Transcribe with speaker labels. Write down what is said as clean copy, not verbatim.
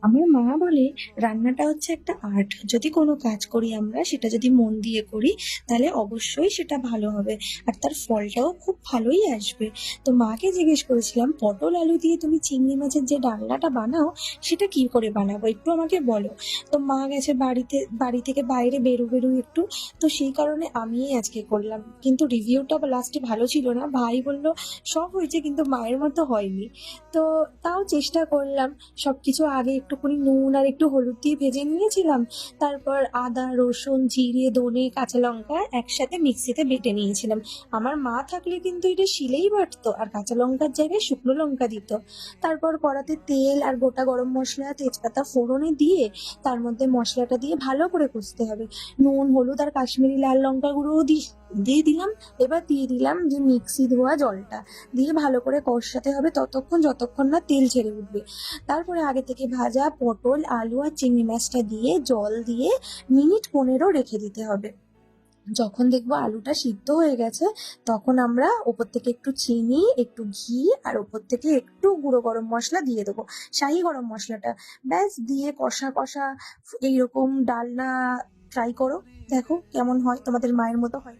Speaker 1: আমার মা বলে রান্নাটা হচ্ছে একটা আর্ট। যদি কোনো কাজ করি আমরা সেটা যদি মন দিয়ে করি তাহলে অবশ্যই সেটা ভালো হবে। আর তার ফলটাও খুব ভালোই আসবে। তো মাকে জিজ্ঞেস করেছিলাম, পটল আলু দিয়ে তুমি চিংড়ি মাছের যে ডালনাটা বানাও সেটা কি করে বানাবো একটু আমাকে বলো। তো মা গেছে বাড়ি থেকে বাইরে বেরু একটু। তো সেই কারণে আমিই আজকে করলাম। কিন্তু রিভিউটা লাস্টে ভালো ছিল না। ভাই বলল সব হয়েছে কিন্তু মায়ের মতো হয়নি। তো তাও চেষ্টা করলাম। সবকিছু আগে একটুখানি নুন আর একটু হলুদ দিয়ে ভেজে নিয়েছিলাম। তারপর আদা, রসুন, জিরে, ধনে, কাঁচা লঙ্কা একসাথে মিক্সিতে বেটে নিয়েছিলাম। আমার মা থাকলে কিন্তু এটা শিলেই বাটতো আর কাঁচা লঙ্কার জায়গায় শুকনো লঙ্কা দিত। তারপর কড়াতে তেল আর গোটা গরম মশলা, তেজপাতা ফোড়নে দিয়ে তার মধ্যে মশলাটা দিয়ে ভালো করে কষতে হবে। নুন, হলুদ আর কাশ্মীরি লাল লঙ্কা গুঁড়োও দিয়ে দিলাম। এবার দিয়ে দিলাম যে মিক্সি ধোয়া জলটা, দিয়ে ভালো করে কষাতে হবে যতক্ষণ না তেল ছেড়ে উঠবে। তারপরে আগে থেকে ভাজা পটল, আলু আর চিংড়ি মাছটা দিয়ে জল দিয়ে মিনিট 15 রেখে দিতে হবে। যখন দেখবো আলুটা সিদ্ধ হয়ে গেছে তখন আমরা ওপর থেকে একটু চিনি, একটু ঘি আর ওপর থেকে একটু গুঁড়ো গরম মশলা দিয়ে দেবো, শাহি গরম মশলাটা। ব্যাস দিয়ে কষা কষা এইরকম ডালনা ট্রাই করো, দেখো কেমন হয়, তোমাদের মায়ের মতো হয়।